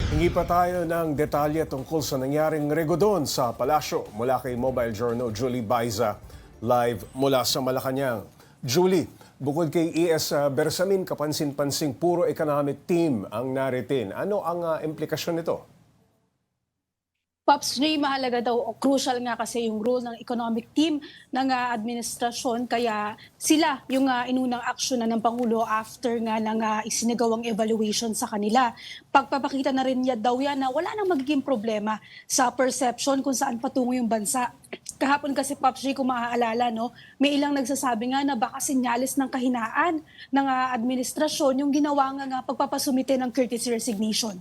Hingi pa tayo ng detalye tungkol sa nangyaring regodon sa palasyo mula kay Mobile Journal Julie Baiza, live mula sa Malacanang. Julie, bukod kay ES Bersamin, kapansin-pansing puro economic team ang naritin. Ano ang implikasyon nito? Pops Ray, mahalaga daw o crucial nga kasi yung role ng economic team ng administrasyon, kaya sila yung inunang aksyon ng Pangulo after nga ng isinagawang evaluation sa kanila. Pagpapakita na rin niya daw yan na wala nang magiging problema sa perception kung saan patungo yung bansa. Kahapon kasi, Pops Ray, kung maaalala, no, may ilang nagsasabi nga na baka sinyalis ng kahinaan ng administrasyon yung ginawa nga pagpapasumite ng courtesy resignation.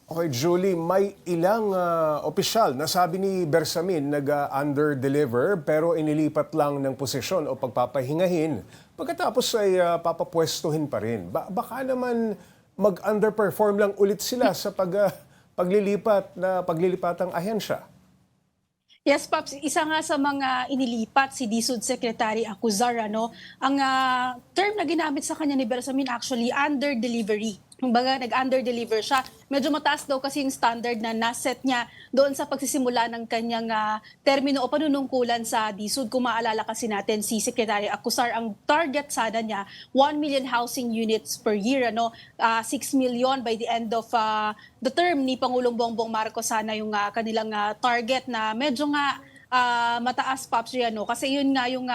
Okay, Julie, may ilang opisyal na sabi ni Bersamin nag-under-deliver pero inilipat lang ng posisyon o pagpapahingahin. Pagkatapos ay papapwestuhin pa rin. Baka naman mag-underperform lang ulit sila sa paglilipatang ahensya. Yes, Pops. Isa nga sa mga inilipat si DSUD Secretary Acuzar, ano, ang term na ginamit sa kanya ni Bersamin actually under-delivery. Kumbaga, nag-under-deliver siya. Medyo mataas daw kasi yung standard na naset niya doon sa pagsisimula ng kanyang termino o panunungkulan sa DSUD. Kung maalala kasi natin, si Secretary Acuzar, ang target sana niya, 1 million housing units per year, ano, 6 million by the end of the term ni Pangulong Bongbong Marcos. Sana yung kanilang target na medyo nga mataas, Pops, ano, kasi yun nga yung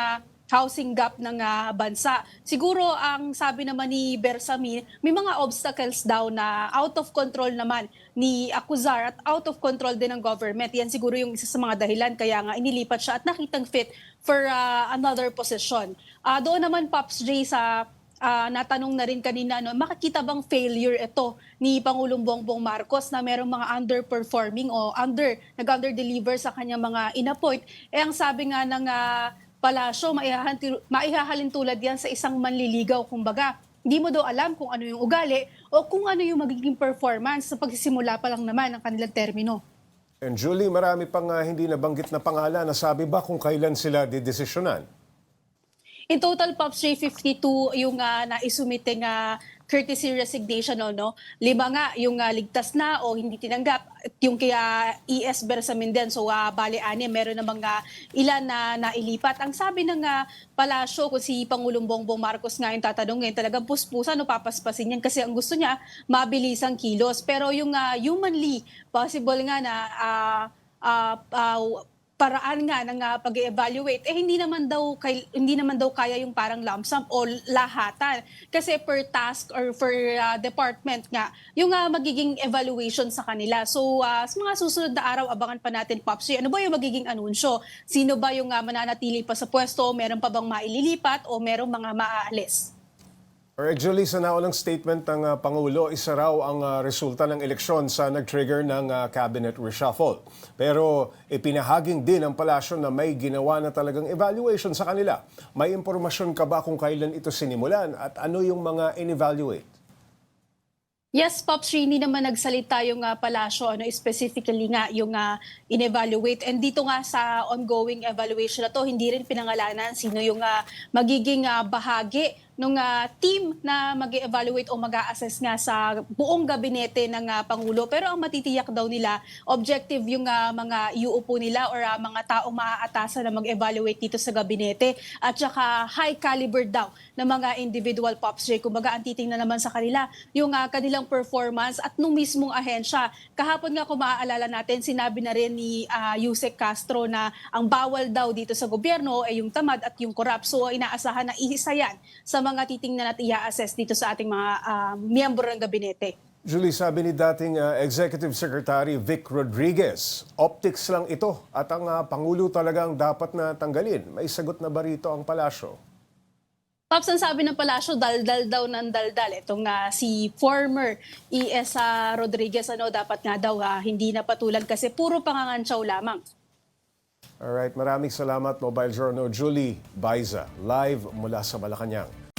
housing gap ng bansa. Siguro ang sabi naman ni Bersamin, may mga obstacles daw na out of control naman ni Acuzar at out of control din ng government. Yan siguro yung isa sa mga dahilan kaya nga inilipat siya at nakitang fit for another position. Doon naman, Pops J, sa natanong na rin kanina, no, makikita bang failure ito ni Pangulong Bongbong Marcos na merong mga underperforming o nag-under-deliver sa kanyang mga inappoint? Ang sabi nga ng palasyo, maihahalin tulad yan sa isang manliligaw. Kumbaga, hindi mo daw alam kung ano yung ugali o kung ano yung magiging performance sa pagsisimula pa lang naman ng kanilang termino. And Julie, marami pang hindi nabanggit na pangalan. Nasabi ba kung kailan sila didesisyonan? In total, Pops Ray, 52 yung naisumite nga courtesy resignation, no? 5 nga yung ligtas na o hindi tinanggap. Yung kaya ES Bersamin din, so bali 6, meron na mga ilan na nailipat. Ang sabi ng palasyo, kung si Pangulong Bongbong Marcos nga yung tatanungin, talagang puspusan o papaspasin yan kasi ang gusto niya, mabilis ang kilos. Pero yung humanly, possible nga na paraan nga ng pag-evaluate, hindi naman daw kaya yung parang lump sum o lahatan. Kasi per task or per department nga, yung magiging evaluation sa kanila. So, sa mga susunod na araw, abangan pa natin, Pops. Ano ba yung magiging anunsyo? Sino ba yung mananatili pa sa pwesto? Meron pa bang maililipat o merong mga maaalis? Alright, Julie, sa naunang statement ng Pangulo, isa raw ang resulta ng eleksyon sa nag-trigger ng cabinet reshuffle. Pero ipinahaging din ng palasyo na may ginawa na talagang evaluation sa kanila. May impormasyon ka ba kung kailan ito sinimulan at ano yung mga in-evaluate? Yes, Pops, hindi naman nagsalita yung palasyo, specifically nga yung in-evaluate. And dito nga sa ongoing evaluation na to, hindi rin pinangalanan sino yung magiging bahagi ng team na mag-evaluate o mag-a-assess nga sa buong gabinete ng Pangulo. Pero ang matitiyak daw nila, objective yung mga iuupo nila or mga taong maaatasan na mag-evaluate dito sa gabinete. At saka high caliber daw ng mga individual, Pops J. Kumbaga, ang titingnan naman sa kanila yung kanilang performance at nung mismong ahensya. Kahapon nga, kung maaalala natin, sinabi na rin ni Yusek Castro na ang bawal daw dito sa gobyerno ay yung tamad at yung corrupt. So, inaasahan na isa yan sa mga titingnan at i-assess dito sa ating mga miyembro ng gabinete. Julie, sabi ni dating Executive Secretary Vic Rodriguez, optics lang ito at ang Pangulo talagang dapat na tanggalin. May sagot na ba rito ang palasyo? Pops, ang sabi ng palasyo, daldal daw ng daldal. Itong si former ES Rodriguez, dapat nga daw hindi na patulan kasi puro pangangantsaw lamang. Alright, maraming salamat, Mobile Journal Julie Baiza, live mula sa Malacanang.